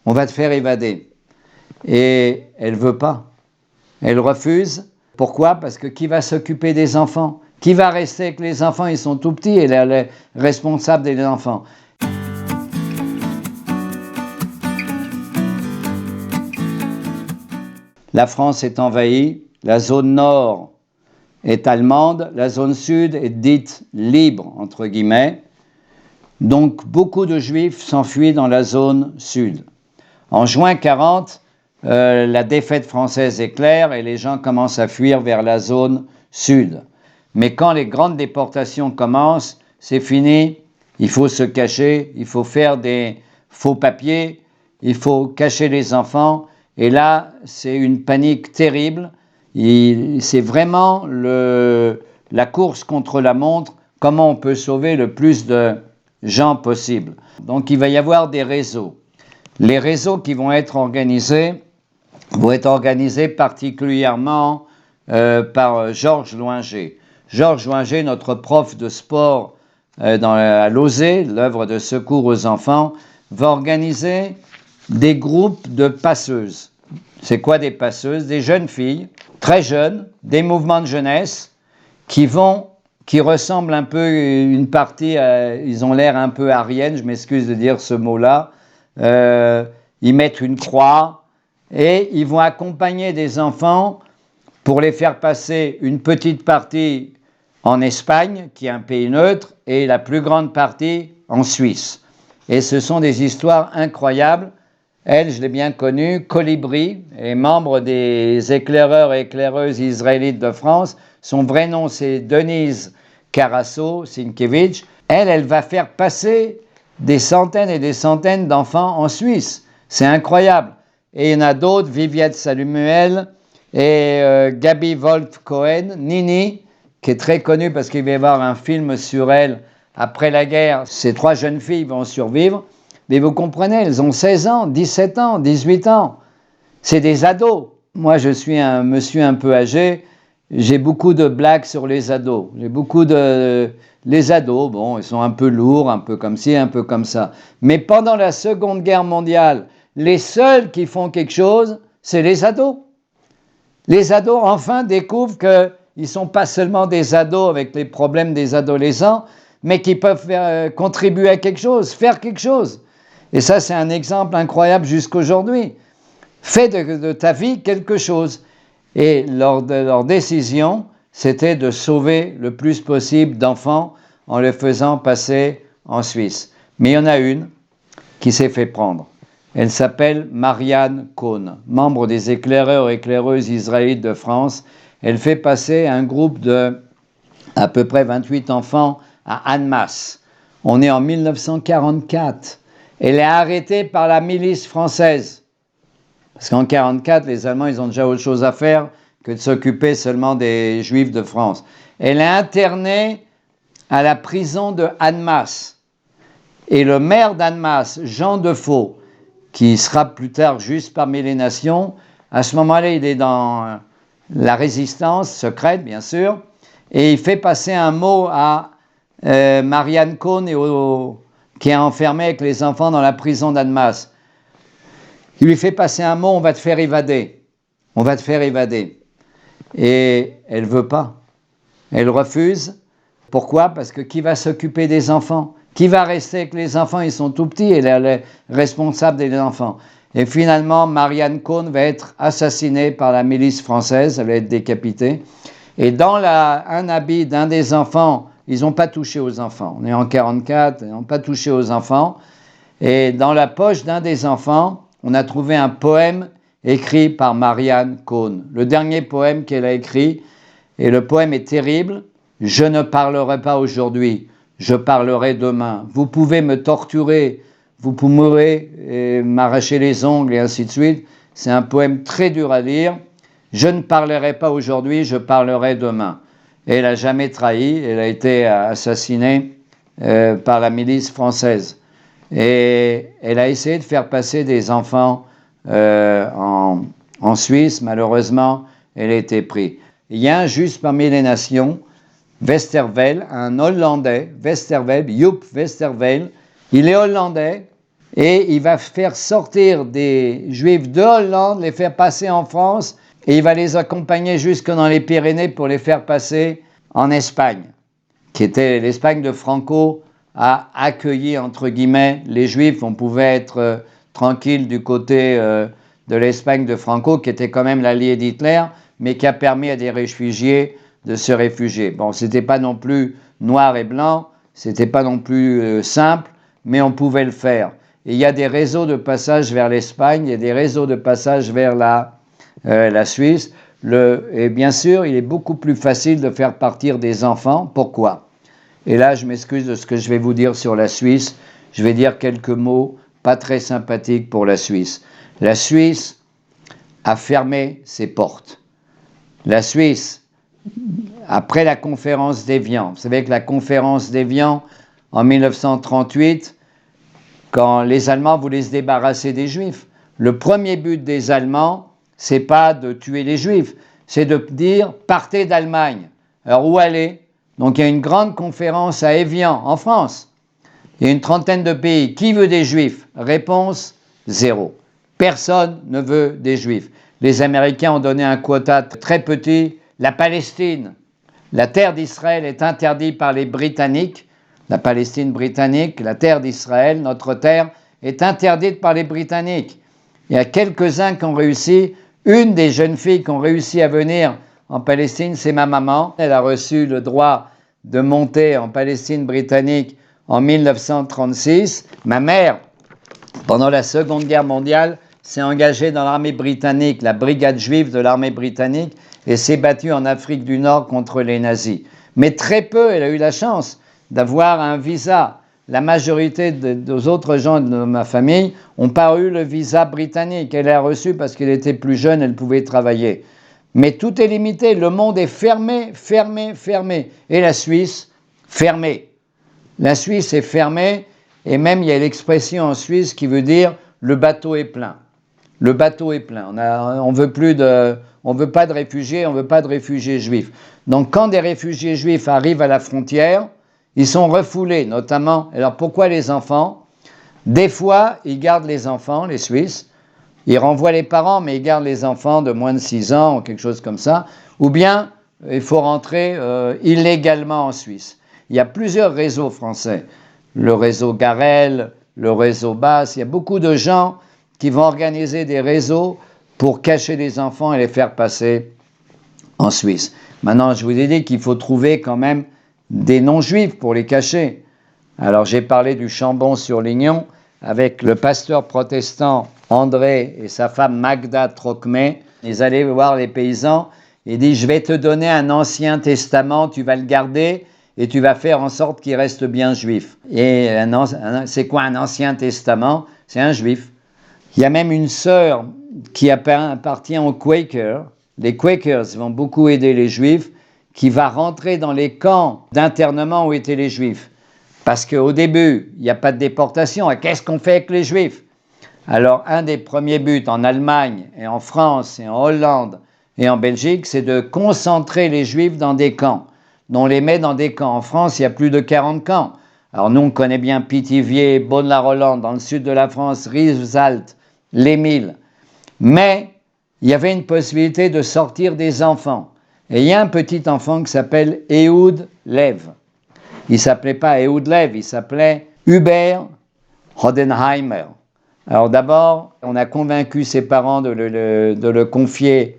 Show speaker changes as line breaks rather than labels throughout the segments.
on va te faire évader. Et elle ne veut pas. Elle refuse. Pourquoi? Parce que qui va s'occuper des enfants? Qui va rester avec les enfants? Ils sont tout petits, elle est responsable des enfants. La France est envahie, la zone nord est allemande, la zone sud est dite libre, entre guillemets. Donc beaucoup de Juifs s'enfuient dans la zone sud. En juin 40, la défaite française est claire et les gens commencent à fuir vers la zone sud. Mais quand les grandes déportations commencent, c'est fini, il faut se cacher, il faut faire des faux papiers, il faut cacher les enfants. Et là, c'est une panique terrible. C'est vraiment la course contre la montre, comment on peut sauver le plus de gens possible. Donc il va y avoir des réseaux. Les réseaux qui vont être organisés particulièrement par Georges Loinger. Georges Loinger, notre prof de sport à l'OSE, l'œuvre de secours aux enfants, va organiser des groupes de passeuses. C'est quoi des passeuses? Des jeunes filles, très jeunes, des mouvements de jeunesse qui ressemblent un peu une partie, ils ont l'air un peu ariennes, je m'excuse de dire ce mot-là. Ils mettent une croix et ils vont accompagner des enfants pour les faire passer une petite partie en Espagne, qui est un pays neutre, et la plus grande partie en Suisse. Et ce sont des histoires incroyables. Elle, je l'ai bien connue, Colibri, est membre des éclaireurs et éclaireuses israélites de France. Son vrai nom, c'est Denise Karasso-Sienkiewicz. Elle va faire passer des centaines et des centaines d'enfants en Suisse. C'est incroyable. Et il y en a d'autres, Viviette Salumuel et Gabi Wolf-Cohen, Nini, qui est très connue parce qu'il va y avoir un film sur elle après la guerre. Ces trois jeunes filles vont survivre. Mais vous comprenez, elles ont 16 ans, 17 ans, 18 ans. C'est des ados. Moi, je suis un monsieur un peu âgé. J'ai beaucoup de blagues sur les ados. Les ados, bon, ils sont un peu lourds, un peu comme ci, un peu comme ça. Mais pendant la Seconde Guerre mondiale, les seuls qui font quelque chose, c'est les ados. Les ados, enfin, découvrent qu'ils ne sont pas seulement des ados avec les problèmes des adolescents, mais qui peuvent contribuer à quelque chose, faire quelque chose. Et ça, c'est un exemple incroyable jusqu'aujourd'hui. Fais de ta vie quelque chose. Et leur décision, c'était de sauver le plus possible d'enfants en les faisant passer en Suisse. Mais il y en a une qui s'est fait prendre. Elle s'appelle Marianne Cohn, membre des éclaireurs et éclaireuses israélites de France. Elle fait passer un groupe de à peu près 28 enfants à Annemasse. On est en 1944. Elle est arrêtée par la milice française. Parce qu'en 1944, les Allemands, ils ont déjà autre chose à faire que de s'occuper seulement des Juifs de France. Elle est internée à la prison de Annemasse. Et le maire d'Annemasse, Jean Defoe, qui sera plus tard juste parmi les nations, à ce moment-là, il est dans la résistance secrète, bien sûr, et il fait passer un mot à Marianne Cohn qui est enfermée avec les enfants dans la prison d'Annemasse. Il lui fait passer un mot, on va te faire évader. On va te faire évader. Et elle ne veut pas. Elle refuse. Pourquoi? Parce que qui va s'occuper des enfants? Qui va rester avec les enfants? Ils sont tout petits, elle est responsable des enfants. Et finalement, Marianne Cohn va être assassinée par la milice française, elle va être décapitée. Et dans un habit d'un des enfants, ils n'ont pas touché aux enfants. On est en 1944, ils n'ont pas touché aux enfants. Et dans la poche d'un des enfants, on a trouvé un poème écrit par Marianne Cohn. Le dernier poème qu'elle a écrit, et le poème est terrible. « Je ne parlerai pas aujourd'hui, je parlerai demain. Vous pouvez me torturer, vous pouvez m'arracher les ongles et ainsi de suite. » C'est un poème très dur à lire. « Je ne parlerai pas aujourd'hui, je parlerai demain. » Et elle n'a jamais trahi, elle a été assassinée par la milice française. Et elle a essayé de faire passer des enfants en Suisse. Malheureusement, elle a été prise. Il y a un juge parmi les nations, Westerveld, un Hollandais, Westerveld, Joep Westerveld. Il est hollandais, et il va faire sortir des Juifs de Hollande, les faire passer en France, et il va les accompagner jusque dans les Pyrénées pour les faire passer en Espagne, qui était l'Espagne de Franco, a accueilli, entre guillemets, les Juifs. On pouvait être tranquille du côté de l'Espagne de Franco, qui était quand même l'allié d'Hitler, mais qui a permis à des réfugiés de se réfugier. Bon, c'était pas non plus noir et blanc, c'était pas non plus simple, mais on pouvait le faire. Et il y a des réseaux de passage vers l'Espagne, il y a des réseaux de passage vers la Suisse. Et bien sûr, il est beaucoup plus facile de faire partir des enfants. Pourquoi? Et là, je m'excuse de ce que je vais vous dire sur la Suisse. Je vais dire quelques mots pas très sympathiques pour la Suisse. La Suisse a fermé ses portes. La Suisse, après la conférence d'Évian, vous savez que la conférence d'Évian, en 1938, quand les Allemands voulaient se débarrasser des Juifs, le premier but des Allemands, c'est pas de tuer les Juifs, c'est de dire « partez d'Allemagne ». Alors où aller? Donc il y a une grande conférence à Évian, en France. Il y a une trentaine de pays. Qui veut des Juifs? Réponse, 0. Personne ne veut des Juifs. Les Américains ont donné un quota très petit. La Palestine, la terre d'Israël est interdite par les Britanniques. La Palestine britannique, la terre d'Israël, notre terre, est interdite par les Britanniques. Il y a quelques-uns qui ont réussi. Une des jeunes filles qui ont réussi à venir en Palestine, c'est ma maman. Elle a reçu le droit de monter en Palestine britannique en 1936. Ma mère, pendant la Seconde Guerre mondiale, s'est engagée dans l'armée britannique, la brigade juive de l'armée britannique, et s'est battue en Afrique du Nord contre les nazis. Mais très peu, elle a eu la chance d'avoir un visa. La majorité des autres gens de ma famille n'ont pas eu le visa britannique. Elle l'a reçu parce qu'elle était plus jeune, elle pouvait travailler. Mais tout est limité. Le monde est fermé, fermé, fermé. Et la Suisse, fermée. La Suisse est fermée, et même il y a l'expression en Suisse qui veut dire « le bateau est plein ». Le bateau est plein. On veut pas de réfugiés, on veut pas de réfugiés juifs. Donc quand des réfugiés juifs arrivent à la frontière, ils sont refoulés, notamment. Alors pourquoi les enfants? Des fois, ils gardent les enfants, les Suisses. Ils renvoient les parents, mais ils gardent les enfants de moins de 6 ans ou quelque chose comme ça. Ou bien, il faut rentrer illégalement en Suisse. Il y a plusieurs réseaux français. Le réseau Garel, le réseau Basse. Il y a beaucoup de gens qui vont organiser des réseaux pour cacher les enfants et les faire passer en Suisse. Maintenant, je vous ai dit qu'il faut trouver quand même des non-juifs pour les cacher. Alors j'ai parlé du Chambon-sur-Lignon avec le pasteur protestant André et sa femme Magda Trocmé. Ils allaient voir les paysans et disent « Je vais te donner un Ancien Testament, tu vas le garder et tu vas faire en sorte qu'il reste bien juif. » Et c'est quoi un Ancien Testament? C'est un juif. Il y a même une sœur qui appartient aux Quakers. Les Quakers vont beaucoup aider les Juifs, qui va rentrer dans les camps d'internement où étaient les Juifs. Parce qu'au début, il n'y a pas de déportation. Et qu'est-ce qu'on fait avec les Juifs? Alors, un des premiers buts en Allemagne et en France et en Hollande et en Belgique, c'est de concentrer les Juifs dans des camps. On les met dans des camps. En France, il y a plus de 40 camps. Alors nous, on connaît bien Pithiviers, Beaune-la-Rolande, dans le sud de la France, Rivesaltes, l'Émile. Mais il y avait une possibilité de sortir des enfants. Et il y a un petit enfant qui s'appelle Ehud Lev. Il ne s'appelait pas Ehud Lev, il s'appelait Hubert Rodenheimer. Alors d'abord, on a convaincu ses parents de le confier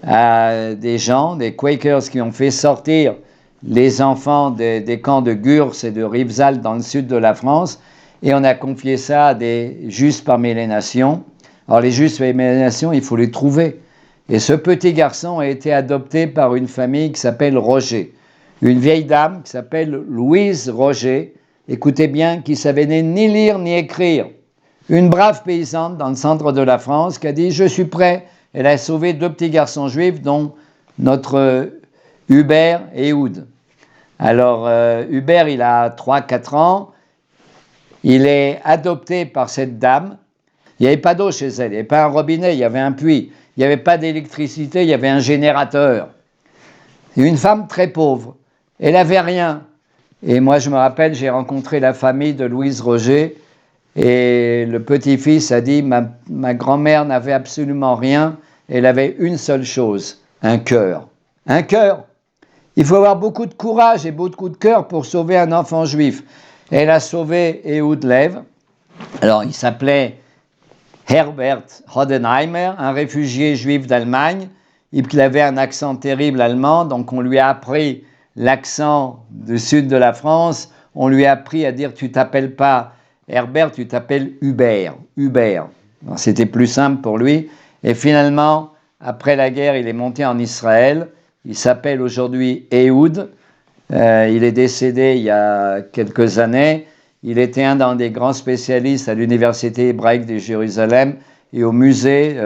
à des gens, des Quakers qui ont fait sortir les enfants des camps de Gurs et de Rivesaltes dans le sud de la France, et on a confié ça à des Justes parmi les nations. Alors les Justes parmi les nations, il faut les trouver. Et ce petit garçon a été adopté par une famille qui s'appelle Roger. Une vieille dame qui s'appelle Louise Roger, écoutez bien, qui savait ni lire ni écrire. Une brave paysanne dans le centre de la France qui a dit « Je suis prêt ». Elle a sauvé 2 petits garçons juifs, dont notre Hubert et Ehud. Alors Hubert, il a 3-4 ans. Il est adopté par cette dame. Il n'y avait pas d'eau chez elle, il n'y avait pas un robinet, il y avait un puits. Il n'y avait pas d'électricité, il y avait un générateur. Une femme très pauvre. Elle n'avait rien. Et moi, je me rappelle, j'ai rencontré la famille de Louise Roger. Et le petit-fils a dit, ma grand-mère n'avait absolument rien, elle avait une seule chose, un cœur. Un cœur. Il faut avoir beaucoup de courage et beaucoup de cœur pour sauver un enfant juif. Elle a sauvé Ehud Lev. Alors, il s'appelait Herbert Hodenheimer, un réfugié juif d'Allemagne. Il avait un accent terrible allemand, donc on lui a appris l'accent du sud de la France. On lui a appris à dire, tu t'appelles pas Herbert, tu t'appelles Hubert. Hubert. C'était plus simple pour lui. Et finalement, après la guerre, il est monté en Israël. Il s'appelle aujourd'hui Ehud. Il est décédé il y a quelques années. Il était un des grands spécialistes à l'Université hébraïque de Jérusalem et au musée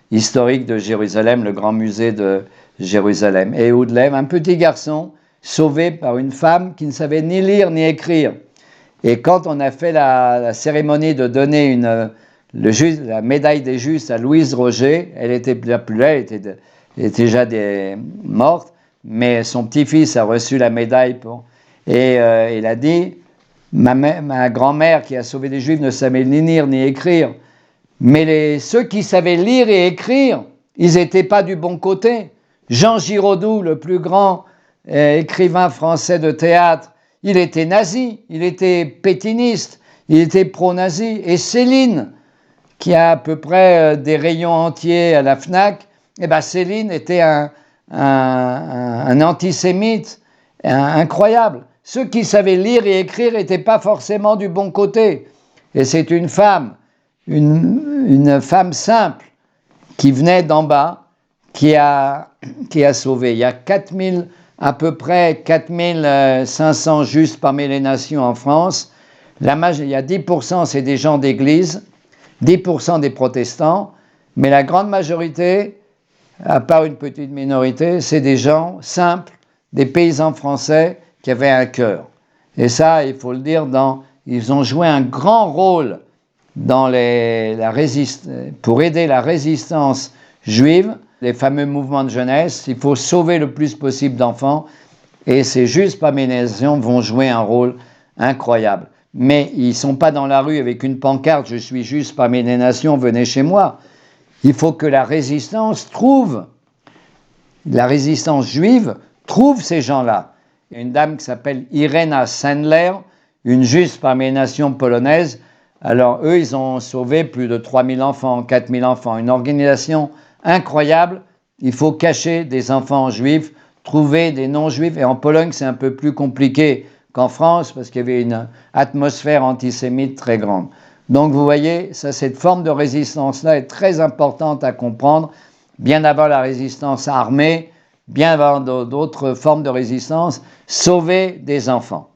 historique de Jérusalem, le grand musée de Jérusalem. Ehud Lev, un petit garçon sauvé par une femme qui ne savait ni lire ni écrire. Et quand on a fait la cérémonie de donner la médaille des justes à Louise Roger, elle était plus là, elle était déjà morte, mais son petit-fils a reçu la médaille et il a dit, ma grand-mère qui a sauvé des Juifs ne savait ni lire ni écrire, mais ceux qui savaient lire et écrire, ils n'étaient pas du bon côté. Jean Giraudoux, le plus grand écrivain français de théâtre, il était nazi, il était pétiniste, il était pro-nazi. Et Céline, qui a à peu près des rayons entiers à la FNAC, Céline était un antisémite incroyable. Ceux qui savaient lire et écrire n'étaient pas forcément du bon côté. Et c'est une femme simple qui venait d'en bas, qui a sauvé. Il y a à peu près 4500 justes parmi les nations en France. Il y a 10%, c'est des gens d'église, 10% des protestants, mais la grande majorité, à part une petite minorité, c'est des gens simples, des paysans français qui avaient un cœur. Et ça, il faut le dire, ils ont joué un grand rôle pour aider la résistance juive, les fameux mouvements de jeunesse. Il faut sauver le plus possible d'enfants, et ces justes parmi les nations vont jouer un rôle incroyable. Mais ils ne sont pas dans la rue avec une pancarte « Je suis juste parmi les nations, venez chez moi ». Il faut que la résistance juive trouve ces gens-là. Il y a une dame qui s'appelle Irena Sandler, une juste parmi les nations polonaises. Alors eux, ils ont sauvé plus de 3000 enfants, 4000 enfants. Une organisation incroyable. Il faut cacher des enfants juifs, trouver des non-juifs. Et en Pologne, c'est un peu plus compliqué qu'en France parce qu'il y avait une atmosphère antisémite très grande. Donc vous voyez, cette forme de résistance-là est très importante à comprendre, bien avant la résistance armée, bien avant d'autres formes de résistance, sauver des enfants.